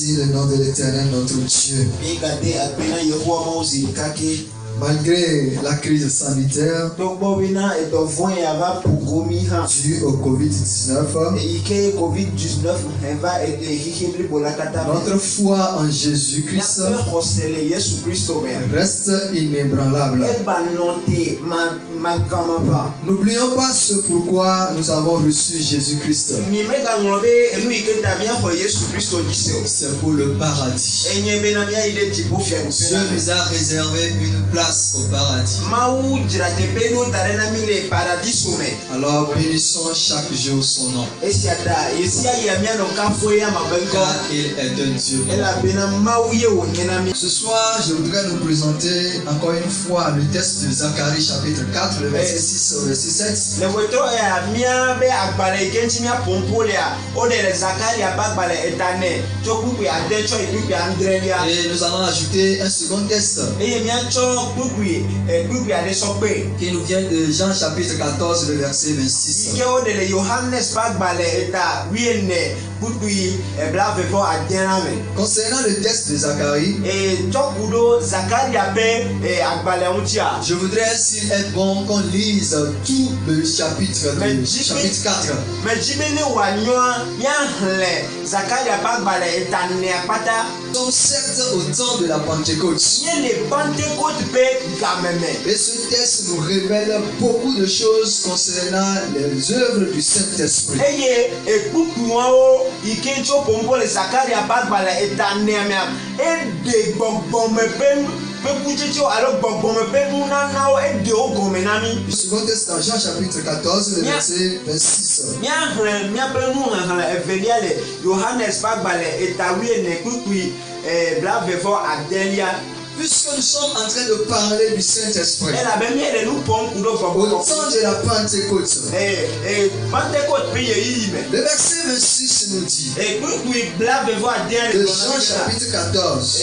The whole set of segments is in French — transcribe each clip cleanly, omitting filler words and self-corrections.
Bénissez le nom de l'Éternel, notre Dieu. Malgré la crise sanitaire due au Covid-19, notre foi en Jésus-Christ reste inébranlable. N'oublions pas ce pourquoi nous avons reçu Jésus-Christ. C'est pour le paradis. Dieu nous a réservé une place au paradis. Alors bénissons chaque jour son nom. Car il est un Dieu. Ce soir, je voudrais nous présenter encore une fois le texte de Zacharie chapitre 4, le verset 6 au verset 7. Et nous allons ajouter un second texte qui nous vient de Jean chapitre 14, le verset 26. Concernant le texte de Zacharie, je voudrais s'il est bon qu'on lise tout le chapitre 4. Nous sommes certes au temps de la Pentecôte. Et ce texte nous révèle beaucoup de choses concernant les œuvres du Saint-Esprit. Le second texte dans Jean chapitre 14, le verset 26. Puisque nous sommes en train de parler du Saint-Esprit, au temps de la Pentecôte, le verset 26 nous dit, de Jean chapitre 14,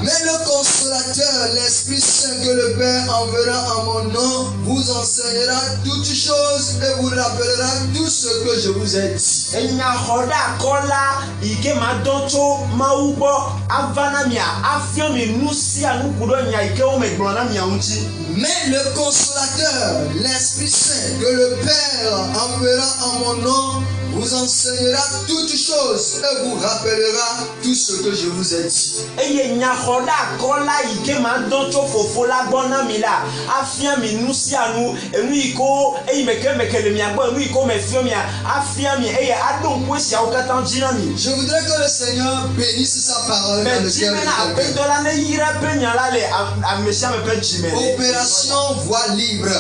mais le consolateur, l'Esprit Saint que le Père enverra en mon nom, vous enseignera toutes choses et vous rappellera tout ce que je vous ai dit. Mais le consolateur, l'Esprit Saint que le Père enverra en mon nom, vous enseignera toutes choses et vous rappellera tout ce que je vous ai dit. Je voudrais que le Seigneur bénisse sa parole dans le cœur de quelqu'un. Opération voie libre.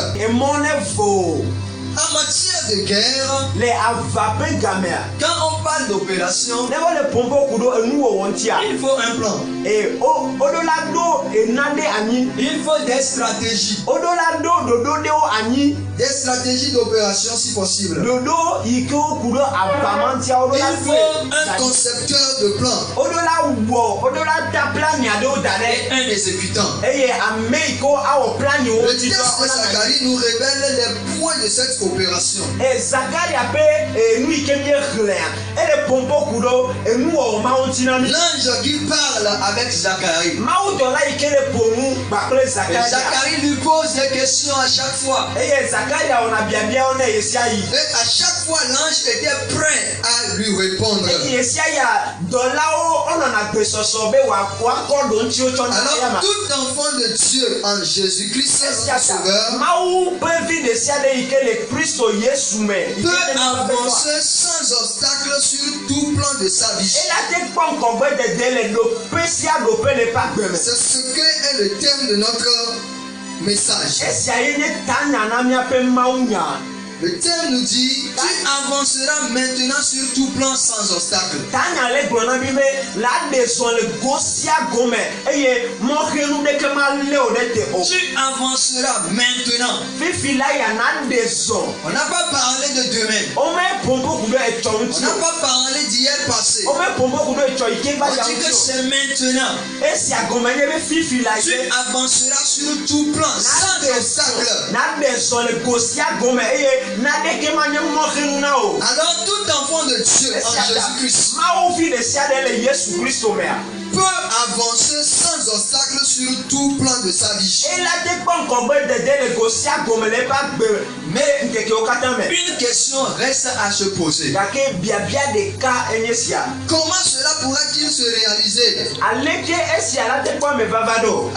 En matière de guerre, quand on parle d'opération, il faut un plan. Il faut des stratégies. Des stratégies d'opération si possible. Il faut un concepteur de plan. Et un exécutant. Le texte de Zacharie nous révèle les points de cette opération. L'ange qui parle avec Zacharie. Et Zacharie lui pose des questions à chaque fois. Et à chaque fois, l'ange était prêt à lui répondre. Alors, tout enfant de Dieu en Jésus-Christ, son Sauveur, peut avancer sans obstacle sur tout plan de sa vie. C'est ce que est le thème de notre message. Le thème nous dit, tu avanceras maintenant sur tout plan sans obstacle. Tu avanceras maintenant. On n'a pas parlé de demain. n'a pas parlé d'hier passé. On dit que c'est maintenant. Tu avanceras sur tout plan, sans obstacle. Alors tout enfant de Dieu en Jésus-Christ peut avancer sans obstacle sur tout plan de sa vie. Mais une question reste à se poser. Comment cela pourra-t-il se réaliser?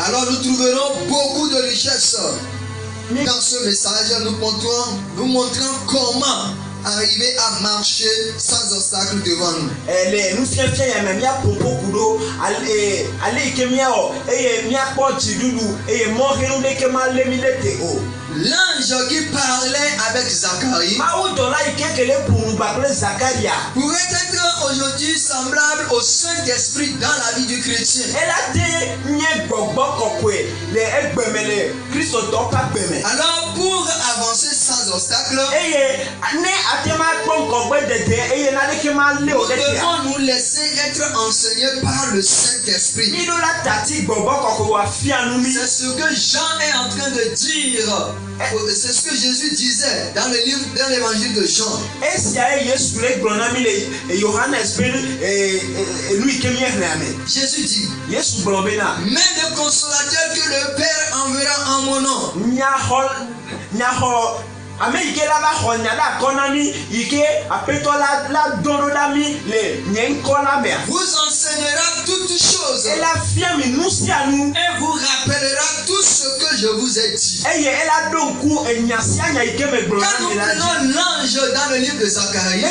Alors nous trouverons beaucoup de richesses. Dans ce message, nous montrons comment arriver à marcher sans obstacle devant nous. L'ange qui parlait avec Zacharie pourrait être aujourd'hui semblable au Saint-Esprit dans la vie du chrétien. Alors pour avancer sans obstacle, nous devons nous laisser être enseignés par le Saint-Esprit. C'est ce que Jean est en train de dire. C'est ce que Jésus disait dans l'évangile de Jean. Jésus dit, mais le consolateur que le Père enverra en mon nom, vous enseignera toutes choses et vous rappellera tout ce que je vous ai dit. Quand nous prenons l'ange dans le livre de Zacharie,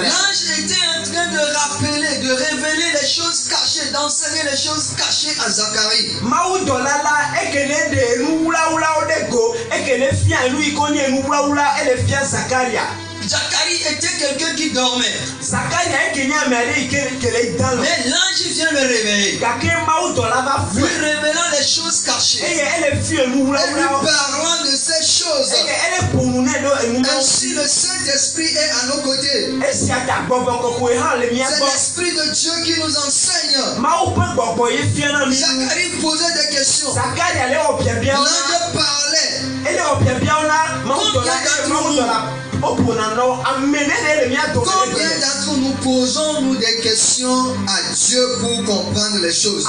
l'ange était en train de rappeler, de révéler les choses cachées, d'enseigner les choses cachées à Zacharie. Zacharie était quelqu'un qui dormait. Mais l'ange vient le réveiller, lui révélant les choses cachées et lui parlant de ces choses. Ainsi le Saint-Esprit est à nos côtés. C'est l'Esprit de Dieu qui nous enseigne. Zacharie posait des questions. L'ange parlait. Combien d'entre nous posons-nous des questions à Dieu pour comprendre les choses?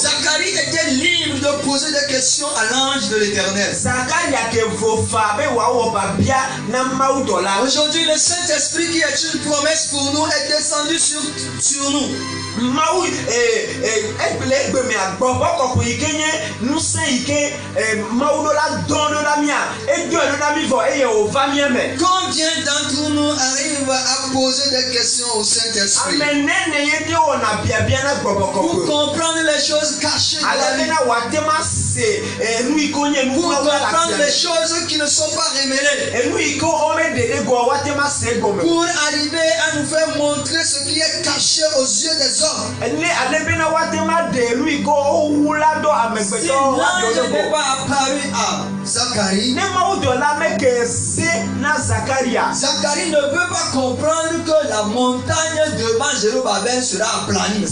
Zacharie était libre de poser des questions à l'ange de l'Éternel. Aujourd'hui, le Saint-Esprit qui est une promesse pour nous est descendu sur nous. Combien d'entre nous arrivent à poser des questions au Saint-Esprit pour comprendre les choses cachées de la vie, pour comprendre les choses qui ne sont pas révélées, pour arriver à nous faire montrer ce qui est caché aux yeux des hommes. Si l'ange n'est pas apparu à Zacharie, Zacharie ne peut pas comprendre que la montagne devant Jérubbabel sera aplanie.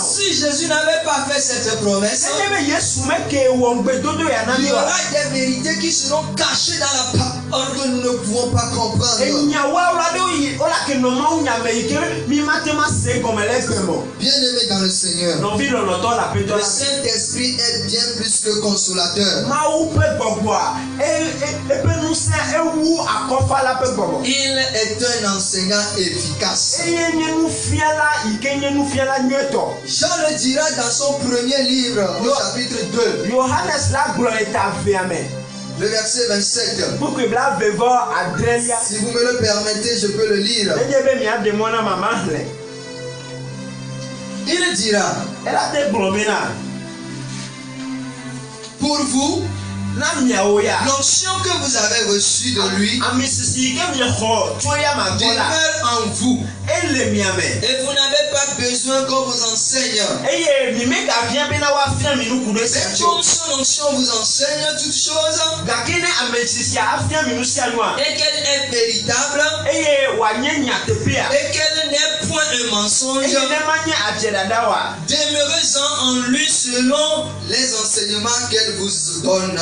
Si Jésus n'avait pas fait cette promesse, il y aura des vérités qui seront cachées dans la parole que nous ne pouvons pas comprendre. Bien-aimé dans le Seigneur, le Saint-Esprit est bien plus que consolateur. Il est un enseignant efficace. Jean le dira dans son premier livre, au chapitre 2. Le verset 27. Si vous me le permettez, je peux le lire. Il dira, pour vous, L'onction que vous avez reçue de lui demeure en vous. Et vous n'avez pas besoin qu'on vous enseigne. Mais comme son onction vous enseigne toutes choses, et qu'elle est véritable, et qu'elle n'est point un mensonge, demeurez-en en lui selon les enseignements qu'elle vous donne.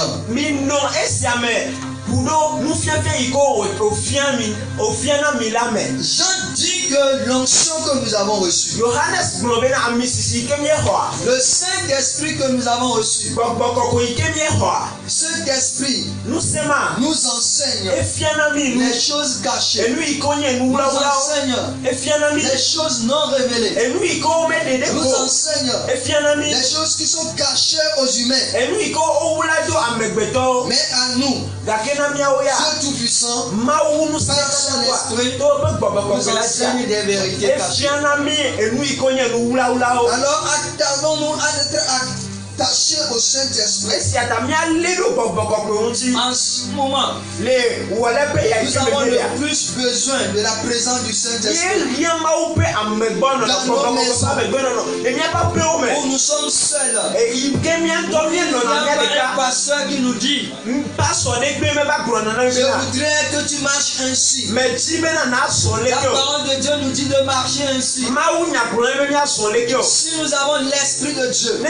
Jean dit que l'onction que nous avons reçue, le Saint-Esprit que nous avons reçu, cet esprit nous enseigne les choses cachées, nous enseigne les choses non révélées, nous enseigne les choses qui sont cachées aux humains. Mais à nous, Dieu Tout-Puissant, par son esprit, nous enseigne des vérités cachées. Alors attardons-nous à être attachés au Saint-Esprit. En ce moment, nous avons le plus besoin de la présence du Saint-Esprit. Dans nos maisons, où nous sommes seuls, il n'y a pas un pasteur qui nous dit: je voudrais que tu marches ainsi. La parole de Dieu nous dit de marcher ainsi. Si nous avons l'Esprit de Dieu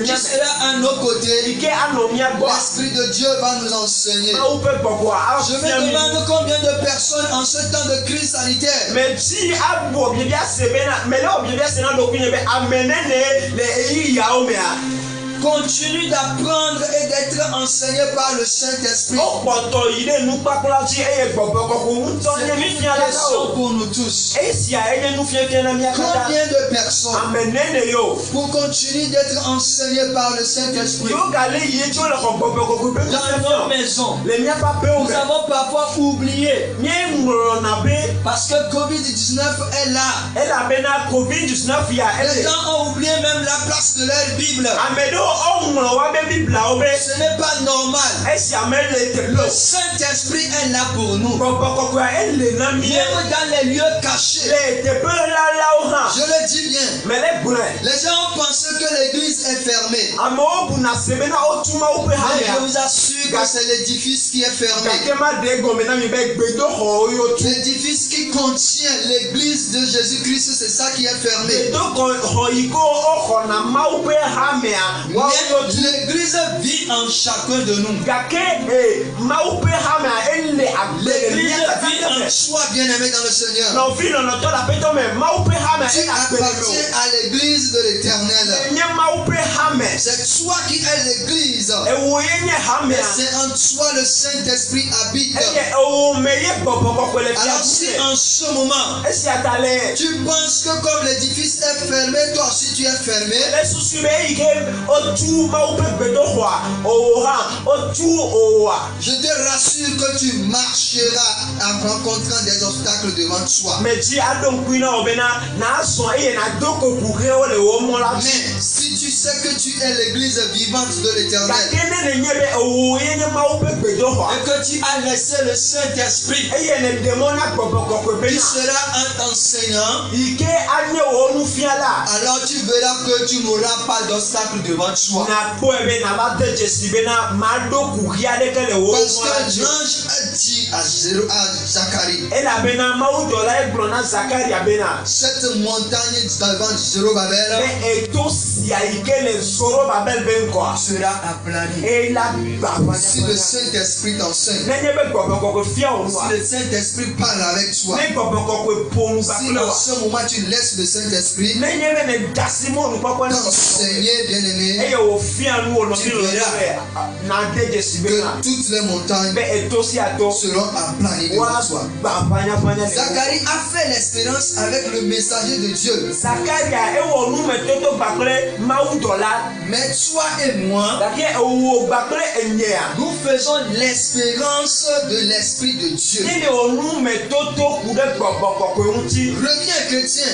qui sera à nos côtés, l'Esprit de Dieu va nous enseigner. Je me demande combien de personnes en ce temps de crise sanitaire continue d'apprendre et d'être enseigné par le Saint-Esprit. C'est une question pour nous tous. Combien de personnes pour continuer d'être enseignées par le Saint-Esprit? Dans nos maisons, nous avons parfois oublié parce que Covid-19 est là. Les gens ont oublié même la place de leur Bible. Ce n'est pas normal. Le Saint-Esprit est là pour nous. Même dans les lieux cachés. Je le dis bien. Les gens ont pensé que l'église est fermée. Mais je vous assure que c'est l'édifice qui est fermé. L'édifice qui contient l'église de Jésus-Christ, c'est ça qui est fermé. L'église vit en chacun de nous. L'église vit en soi, bien-aimé dans le Seigneur. Tu appartiens à l'église de l'Éternel. C'est toi qui es l'église. Mais c'est en toi le Saint-Esprit habite. Alors si en ce moment tu penses que comme l'édifice est fermé, toi aussi tu es fermé, je te rassure que tu marcheras en rencontrant des obstacles devant toi. Mais si tu sais que tu es l'église vivante de l'Éternel et que tu as laissé le Saint-Esprit qui sera un enseignant, alors tu verras que tu n'auras pas d'obstacle devant toi. Parce que l'ange a dit à Zacharie, cette montagne devant Zorobabel sera aplanie. Si le Saint-Esprit t'enseigne, si le Saint-Esprit parle avec toi, si en ce moment tu laisses le Saint-Esprit t'enseigner, bien-aimé, tu verras que toutes les montagnes seront aplanies devant toi. Zacharie a fait l'expérience avec le messager de Dieu. Mais toi et moi, nous faisons l'expérience de l'Esprit de Dieu. Reviens chrétien.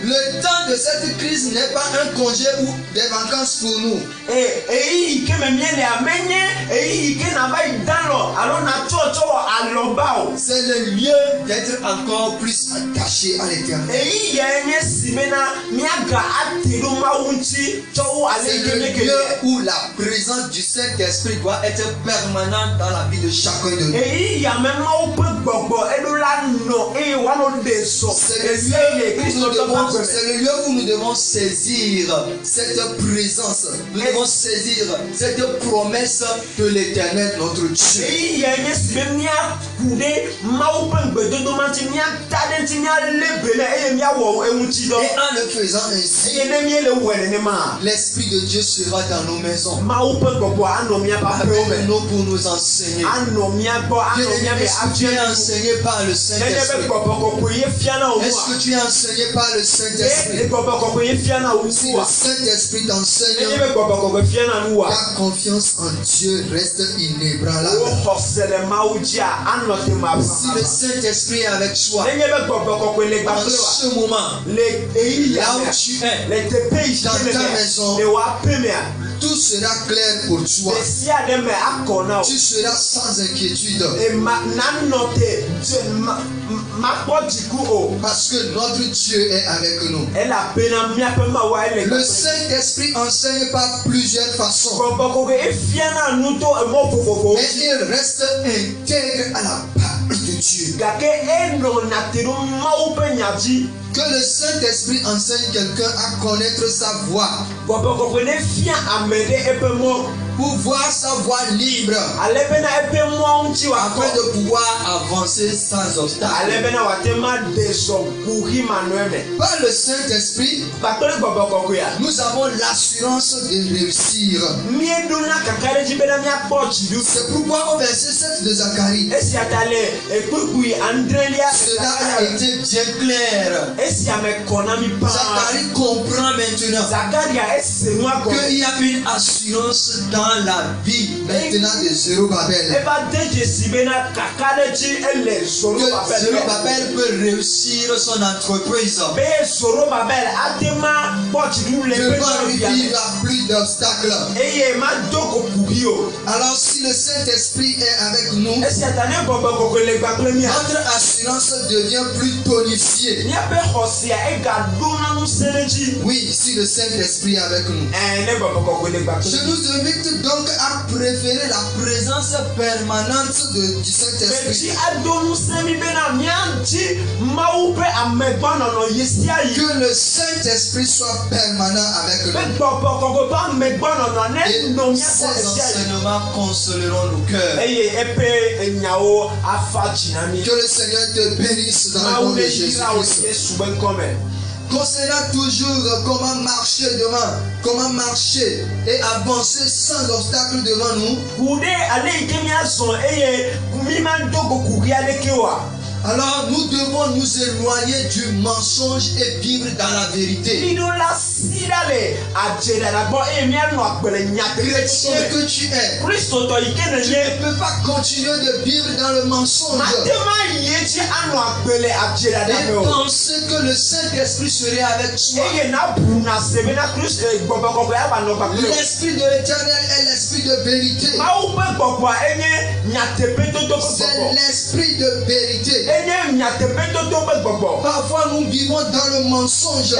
Le temps de cette crise n'est pas un congé ou des vacances pour nous. C'est le lieu d'être encore plus attaché à l'Éternel. C'est le lieu où la présence du Saint-Esprit doit être permanente dans la vie de chacun de nous. C'est le lieu où nous devons saisir cette présence. Nous devons saisir cette promesse de l'Éternel, notre Dieu. Et en le faisant ainsi, l'Esprit de Dieu sera dans nos maisons avec nous pour nous enseigner. Est-ce que tu es enseigné par le Saint-Esprit? Est-ce que tu es enseigné par le Saint-Esprit? Si le Saint-Esprit t'enseigne, ta confiance en Dieu reste inébranlable. Si le Saint-Esprit est avec toi, en ce moment, là où tu es, dans ta maison, tout sera clair pour toi. Tu seras sans inquiétude. Parce que notre Dieu est avec nous. Le Saint-Esprit enseigne par plusieurs façons. Mais il reste intègre à la parole de Dieu. Que le Saint-Esprit enseigne quelqu'un à connaître sa voix. Pour voir sa voie libre. Afin de pouvoir avancer sans obstacle. Par le Saint-Esprit, nous avons l'assurance de réussir. C'est pourquoi au verset 7 de Zacharie, cela a été bien clair. Zacharie comprend maintenant qu'il y a une assurance dans la vie maintenant de Zerubabel. Que Zerubabel peut réussir son entreprise. Devant lui, il n'y a plus d'obstacles. Alors si le Saint-Esprit est avec nous, notre assurance devient plus tonifiée. Oui, si le Saint-Esprit est avec nous. Je nous invite donc à préférer la présence permanente du Saint-Esprit. Que le Saint-Esprit soit permanent avec nous. Et ces enseignements consoleront nos cœurs. Que le Seigneur te bénisse dans le nom de Jésus-Christ. Concernant toujours comment marcher devant, comment marcher et avancer sans obstacle devant nous. Alors nous devons nous éloigner du mensonge et vivre dans la vérité. Chrétien que tu es, tu ne peux pas continuer de vivre dans le mensonge et penser que le Saint-Esprit serait avec toi. L'Esprit de l'Éternel est l'Esprit de vérité. C'est l'Esprit de vérité. Parfois nous vivons dans le mensonge.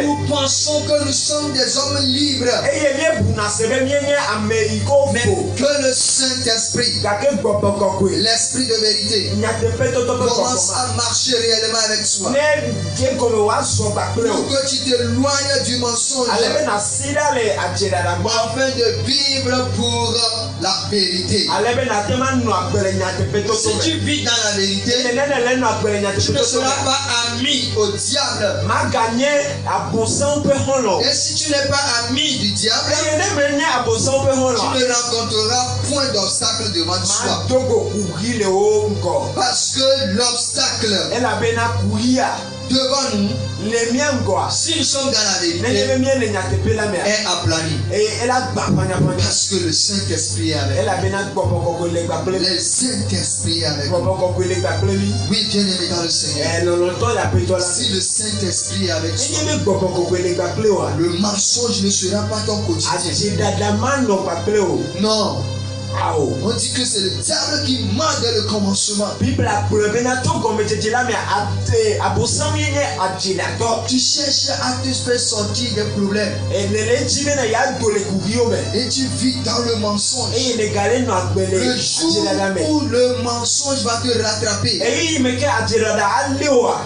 Nous pensons que nous sommes des hommes libres. Mais que le Saint-Esprit, l'Esprit de vérité, commence à marcher réellement avec toi. Pour que tu t'éloignes du mensonge afin de vivre pour la vérité. Si tu vis dans la vérité, tu ne seras pas ami au diable. Et si tu n'es pas ami du diable, tu ne rencontreras point d'obstacle devant toi. Parce que l'obstacle devant nous, les miens quoi. si nous sommes dans la vérité, Les miens les nyate la mer. est aplani. Et elle a bapanya banya. Parce que le Saint-Esprit est avec Elle a bena gopo koko le gba nous. ple. Le Saint-Esprit est avec nous. Gopo koko le gba ple mi. Oui, bien aimé dans le Seigneur. Eh non non to la pe to la. Si le Saint-Esprit est avec Et toi, me gopo koko le gba ple wa. le mensonge ne sera pas ton quotidien. Ati dada man no pa ple o. Non. Ah o. On dit que c'est le diable qui ment dès le commencement. Bible a prouvé na to comme tete la mais abosam yenye ati la to. Tu cherches à te faire sortir des problèmes. Et le jibe na ya dole kugio me. Et tu vis dans le mensonge. Et le gale no agbele Le ati jour la me. où le mensonge va te rattraper, Et me ke ati la alewa.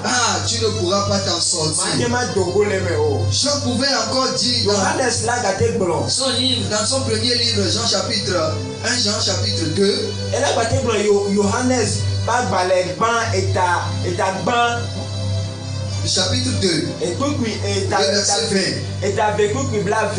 tu ne pourras pas t'en sortir. Manyema dogo le me o. Jean pouvait encore dire dans Johannes la gate gbolo. son livre, dans son premier livre, Jean chapitre 1 Jean chapitre 2, Elle a battu Johannes pas balai ban et ta ban chapitre 2, et tout qui le verset 20. et avec tout qui blave.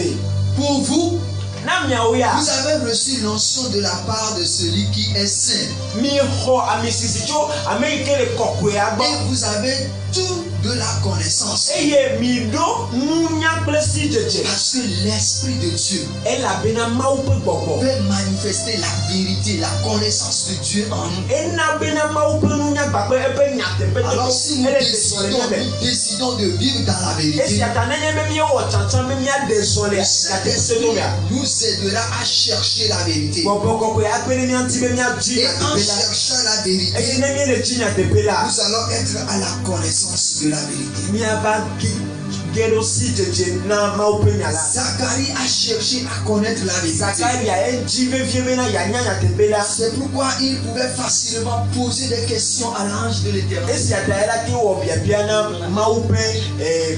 Pour vous, Na miaoya vous avez reçu l'onction de la part de celui qui est saint. mi ho amisisicho ameke le kokwe agbo. Et vous avez tout de la connaissance. Eye mi do munya plesi jeje. Parce que l'Esprit de Dieu Elle a bena maupe gbogbo. peut manifester la vérité, la connaissance de Dieu en nous. E na bena maupe nunya gbagbe ebe nyate pe. Alors si nous décidons de vivre dans la Et si vérité, atananye me mi o chancha me mi a désolé. le Saint-Esprit nous aidera à chercher la vérité. Gbogbo kokwe agbele mi anti me mi a ji Et na en te pela. cherchant la Et vérité, ne mi le ji na te pela. nous allons être à la connaissance de la vérité. Miaba gero si jeje na maupe nyala. Zacharie a cherché à connaître la vérité. Zakari ya ejive vieve na ya nyanya tebela. C'est pourquoi il pouvait facilement poser des questions à l'ange de l'Éternel. Esi ataela ki wo bia na maupe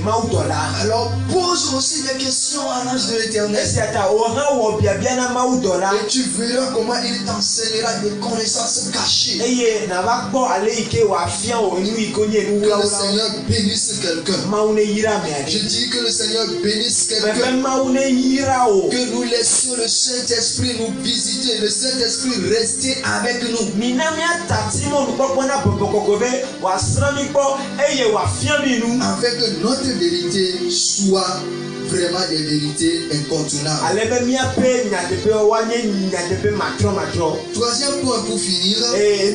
mautola. Alors pose aussi des questions à l'ange de l'Éternel. Esi ata o ha wo bia na mautola. Et tu verras comment il t'enseignera des connaissances cachées. Eye na ba gbo ale ike wa fia o nu ikonye nu Que le wula. Seigneur bénisse quelqu'un. Maune yira me Je ade. dis que le Seigneur bénisse Bebe quelqu'un. maune yira o. Que nous laissions le Saint-Esprit nous visiter, le Saint-Esprit rester avec nous. Minami atati mo nu popo na popoko be wa srami po eye wa fia mi nu. Afin que notre vérité soit vraiment des vérités incontournables. Alebe mia pe nyatepe wanye nyatepe matro. Troisième point pour finir,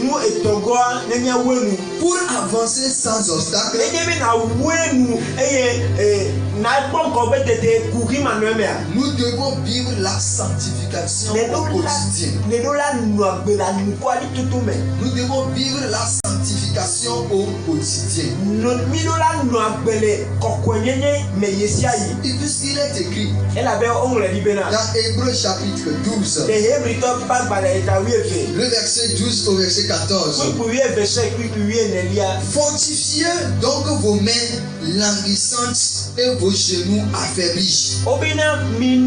Nu etogoa ne mia wenu. pour avancer sans obstacle, Eye na wenu eye na bonko betete kuki manuemea. nous devons vivre la sanctification au quotidien. Ne dola nuagbe la nukwali tutume. Nous devons vivre la sanctification au quotidien. No mi dola nuagbele kokwenyenye me yesiayi. Et puisqu'il est écrit Elle avait ongle libena. dans Hébreux chapitre 12, Le Hebrito bagbala eta wieve. le verset 12 au verset 14. Kuku wieve se kuku wie nelia. Fortifiez donc vos mains languissantes et vos genoux affaiblis. Obina mi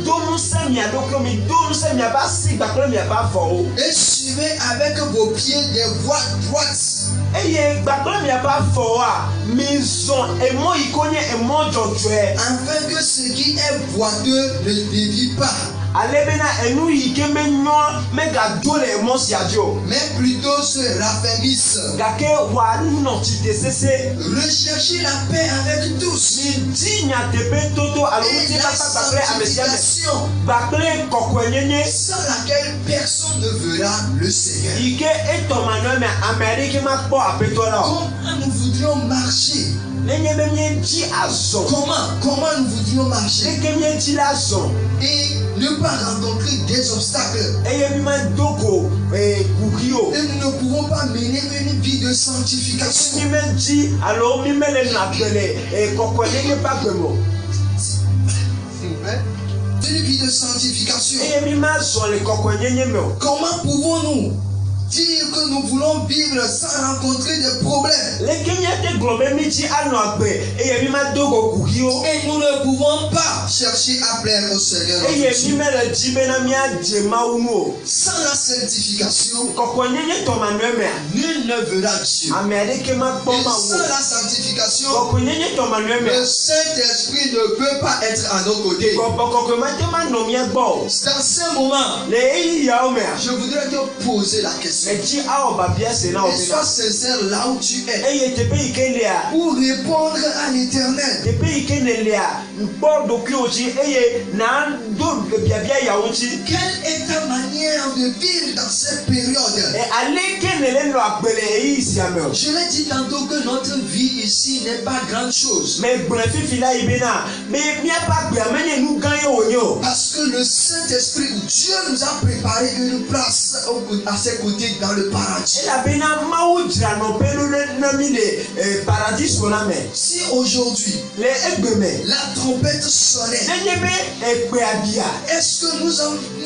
donu se mi adoko mi donu se mi abasi baklo mi abafo. Et suivez avec vos pieds des voies droites. Eye baklo mi abafo a mi zon emo ikonye emo jojwe. Afin que ce qui est boiteux ne dévie pas, Alebena enu ike menyo mega dole emo siadio. mais plutôt se raffermisse. Gake wa no tite sese. Recherchez la paix avec tous Mi dinya tepe toto alo et uti la kaka bakle amesiame. sanctification Bakle kokwenyenye. sans laquelle personne ne verra le Seigneur. Ike eto manuel me Amerike makpo apetola. Comment nous voudrions marcher? Nenye memye ji azon. Comment nous voudrions marcher Leke mye ji la zon. et ne pas rencontrer des obstacles? Eye mi ma doko kukio. Et nous ne pouvons pas mener une vie de sanctification. Mi me ji alo mi me le napele kokwenyenye pakemo. Une vie de sanctification. Eye mi ma zon le kokwenyenye me. Comment pouvons-nous dire que nous voulons vivre sans rencontrer des problèmes? Leke mye te globe mi ji ano agbe. Eye mi ma doko kukio. Et nous ne pouvons pas chercher à plaire au Seigneur notre Eye mi Dieu. me le ji bena mi adje mauno. Sans la sanctification, Kokwenyenye to manuel me. nul ne verra Dieu. Amerike makpo Et ma sans wo. la sanctification, Kokwenyenye to manuel me. le Saint-Esprit ne peut pas être à nos côtés. Kokwenyenye ma no mi egbo. Dans ce moment, Le eyi ya o me. je voudrais te poser la question. connexion. Eji awo babia se na Et sois obena. sincère là où tu es. Eye tepe ikelia. Pour répondre à l'éternel. Tepe ikenelia. Mpo doki oji eye na do biabia ya oji. Quelle est ta manière de vivre dans cette période? E ale kenele no agbele eyi siame. Je l'ai dit tantôt que notre vie ici n'est pas grande chose. Mais brefi fila ibena. Mais mia pa gbe amenye nu gan ye onyo. Parce que le Saint-Esprit, Dieu nous a préparé une place à ses côtés dans le paradis. Ela bena mawu dra no pelu na mi de paradis sona me. Si aujourd'hui Le egbeme. la trompette sonnait, Enyebe ekpe abia. est-ce que nous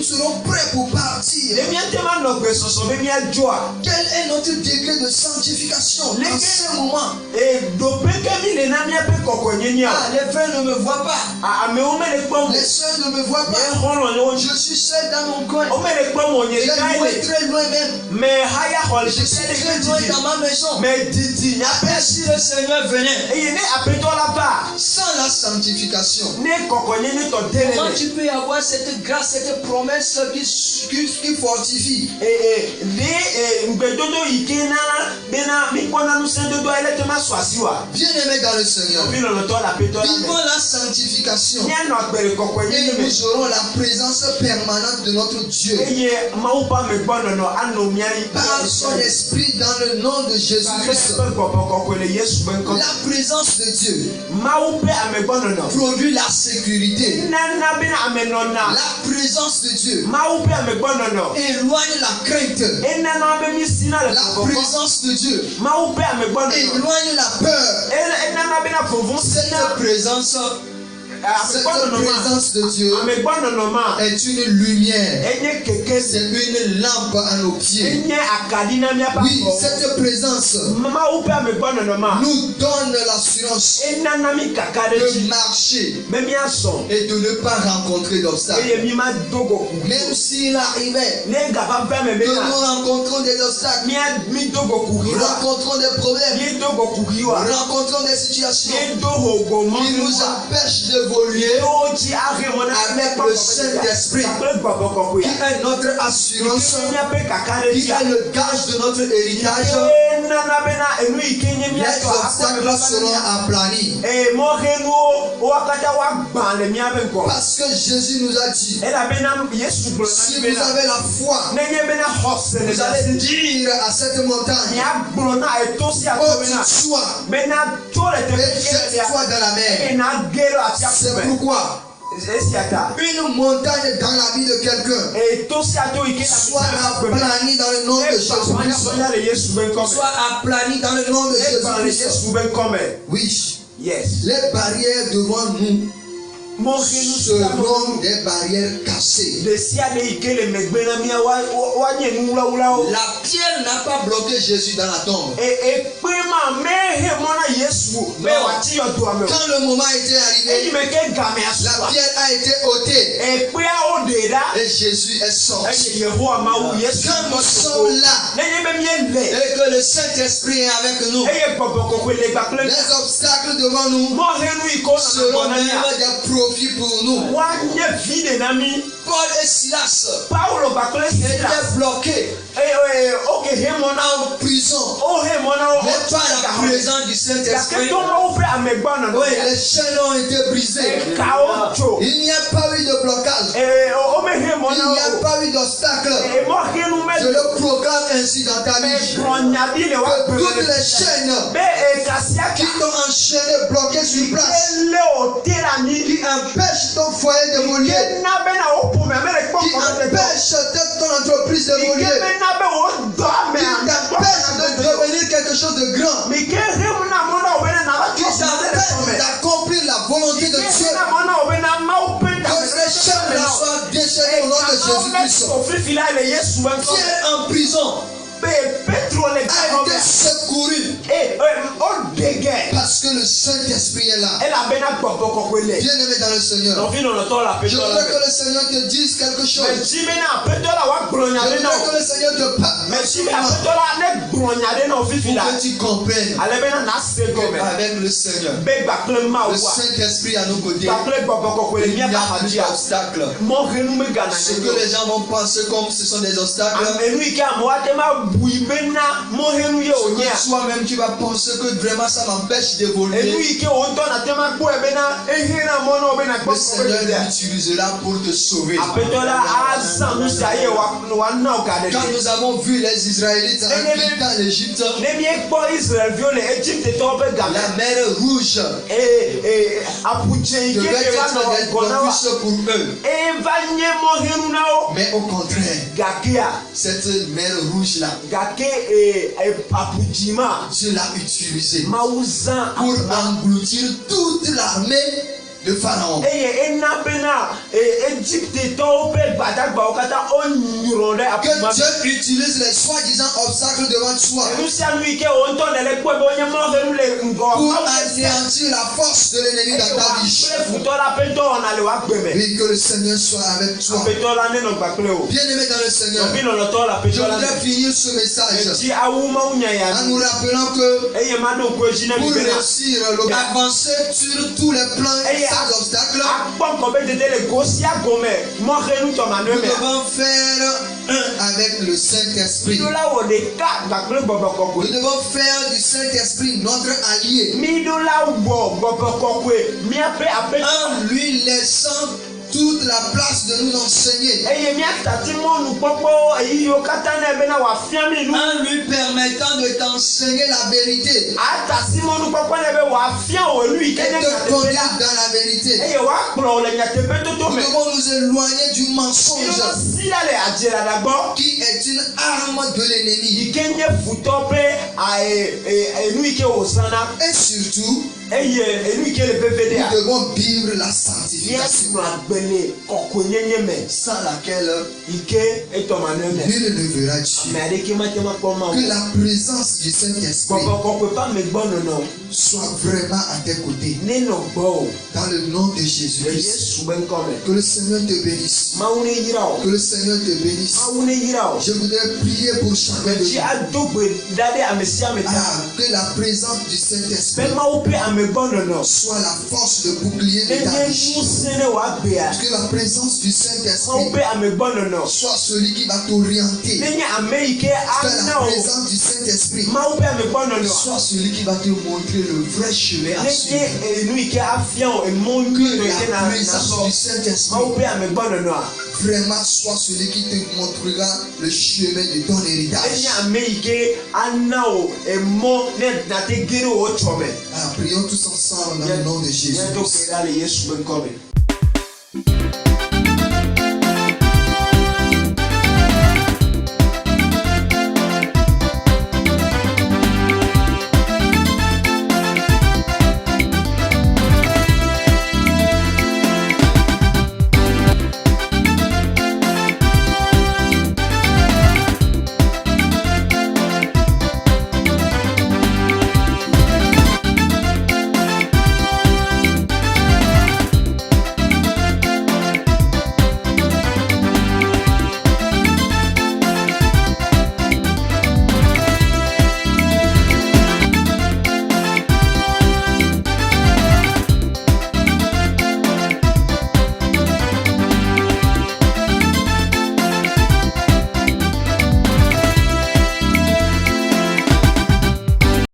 serons prêts pour partir? Le mia tema no gbe soso be mia joa. Quel est notre degré de sanctification en ce moment? E do pe kemi le na mia pe kokonye Ah, les frères ne me voient pas. a me o me le pom. Les sœurs ne me voient Me pas. holo yo. Je suis seul dans mon coin. O me le pom o nye J'ai kai loué le. très loin même. Me haya hol Je suis très loin dans ma maison. Me didi nya pe. Et si le Seigneur venait, E ne apeto la ba. sans la sanctification, Ne kokonye ni to comment dele. tu peux avoir cette grâce, cette promesse qui fortifie? Ngbedodo ike na bena mi kona nu se dodo ele te ma swasiwa. Bien-aimés dans le Seigneur, Bi lo to la peto la. vivons la sanctification Ni no agbere kokonye et ni me. nous aurons la présence permanente de notre Dieu Eye mawu pa me gbono no ano miari. par son esprit dans le nom de Jésus-Christ. La présence de Dieu produit la sécurité. La présence de Dieu éloigne la crainte. La présence de Dieu éloigne la peur. Cette présence de Dieu est une lumière. C'est une lampe à nos pieds. Oui, cette présence nous donne l'assurance de marcher et de ne pas rencontrer d'obstacles. Même s'il arrivait que nous rencontrons des obstacles, rencontrons des problèmes, rencontrons des situations qui nous empêchent d'évoluer avec le Saint-Esprit, qui est notre assurance, qui est le gage de notre héritage. Les obstacles seront aplanis. Parce que Jésus nous a dit, si vous avez la foi, vous allez dire à cette montagne, ôte-toi et jette-toi dans la mer. C'est pourquoi une montagne dans la vie de quelqu'un soit aplanie dans le nom de Jésus-Christ. Soit aplanie dans le nom de Jésus-Christ. Oui. Les barrières devant nous seront des barrières cassées. La pierre n'a pas bloqué Jésus dans la tombe. Quand le moment était arrivé, la pierre a été ôtée et Jésus est sorti. Quand nous sommes là et que le Saint-Esprit est avec nous, les obstacles devant nous seront même des profits pour nous. Paul et Silas étaient bloqués en prison, mais pas la présence du Saint-Esprit. Oui, les chaînes ont été brisées. Il n'y a pas eu de blocage. Il n'y a pas eu d'obstacle. Je le proclame ainsi dans ta vie. Que toutes les chaînes qui t'ont enchaîné, bloqué sur place, qui empêchent ton foyer d'évoluer, qui empêchent ton entreprise d'évoluer, qui t'empêchent de devenir quelque chose de grand, qui t'empêchent d'accomplir la volonté de Dieu, que ces chaînes soient déchaînées au nom de Jésus-Christ. Qui est en prison, Pétro le a été gars secouru et on dégaine parce que le Saint-Esprit est là. elle a bien à Bien-aimé dans le Seigneur, donc il en entend la je Pétro voudrais que le Seigneur te dise quelque chose. mais si maintenant Pétro la wa Je glonyade voudrais non que le Seigneur te parle. mais si maintenant Pétro la ne glonyade non fifi là Pour que tu comprennes ale bien na se gomme avec le Seigneur, be bakle ma le wa Saint-Esprit à nos côtés, bakle il mi n'y a ba plus hadia d'obstacles. mo renu me gana Ce que les gens vont penser comme ce sont des obstacles, amenu ike mo ate ma bui bena mo renu ye ce onya que toi-même tu vas penser que vraiment ça m'empêche enu d'évoluer, ike o nto na te ma gbo bena ehina mo no bena le gbo Seigneur l'utilisera pour te sauver. apetola azan nu sa ye wa na o ka de Quand nous avons vu les Israélites en quittant l'Égypte, ne mi ekpo Israel viole Egypte to be gana la mer rouge apuche ike devait ke va être no des gona wa propices pour eux. va nye mo renu na o Mais au contraire, gakia cette mer rouge-là, gake apujima Dieu l'a utilisée mauzan pour engloutir toute l'armée de Pharaon. eye ena bena Egypte to be gbadagba o kata o nyuro de Que apuma Dieu utilise les soi-disant obstacles devant toi Lucia lui ike o nto de le kwe bo nye mo renu le ngo pour anéantir la force de l'ennemi dans ta vie. futola peto na le wa gbeme Oui, que le Seigneur soit avec toi. petola ne no gbakle o Bien-aimé dans le Seigneur, bino lo to la je petola voudrais finir ce message ti awuma unya ya en nous rappelant que eye ma do ko jina pour mi bena réussir, avancer sur tous les plans sans obstacle, akpɔn kɔbɛ tete le gosi agome mo renu to ma nous no me devons faire un avec le Saint-Esprit. midola wo de ka gbakle gbɔgbɔ Nous kɔkɔe devons faire du Saint-Esprit notre allié midola wɔ gbɔgbɔ kɔkɔe miaƒe aƒe en lui laissant toute la place de nous enseigner, eye miatati mɔnu kpɔkpɔ eyi yiwo katã ne bena wòafia mi nu en lui permettant de t'enseigner la vérité atasi mɔnu kpɔkpɔ ne be wòafia wò enu yi ke et ne te nyateƒe conduire la dans la vérité. eye wòakplɔ wò le nyateƒe toto Nous me devons nous éloigner du mensonge midola si la le adzela la gbɔ qui est une arme de l'ennemi. yi ke nye futɔ ƒe enu yi ke wòzãna Et surtout, eye enu yi ke le vevede nous a devons vivre la sanctification miasunɔ agbele kɔkɔnyenye me sans laquelle yi ke etɔmanu me nul ne verra Dieu. ame aɖe ke mate ma kpɔ ma Que wo la présence du Saint-Esprit gbɔgbɔ kɔkɔe ƒe ame gbɔ nɔnɔ soit vraiment à tes côtés. ne nɔ gbɔ o Dans le nom de le Jésus-Christ. Yesu be ŋkɔ me Que le Seigneur te bénisse. mawu ne yira o Que le Seigneur te bénisse. mawu ne yira o Je voudrais prier pour chacun de etsi nous. ado gbe da ɖe ame sia ame ta Ah, que la présence du Saint-Esprit be mawu ƒe ame gbɔ nɔnɔ soit la force de bouclier de ne ta nye vie. ŋusẽ ne wòagbea Que la présence du mawu Saint-Esprit ƒe ame gbɔ nɔnɔ soit celui qui va t'orienter. ne nye ame yi ke Que la ana o présence du Saint-Esprit mawu ƒe ame gbɔ nɔnɔ soit celui qui va te montrer le vrai chemin à ne suivre. nye enu yi ke afia o emɔ nyuitɔ yi ke Que na la na présence sɔ du Saint-Esprit mawu ƒe ame gbɔ nɔnɔa vraiment soit celui qui te montrera le chemin de ton héritage. enye ame yi ke ana o emɔ ne nate ge ɖe wò tsɔ me Alors, prions tous ensemble dans le nom de nye do Jésus. kpe ɖa le Yesu be ŋkɔ me.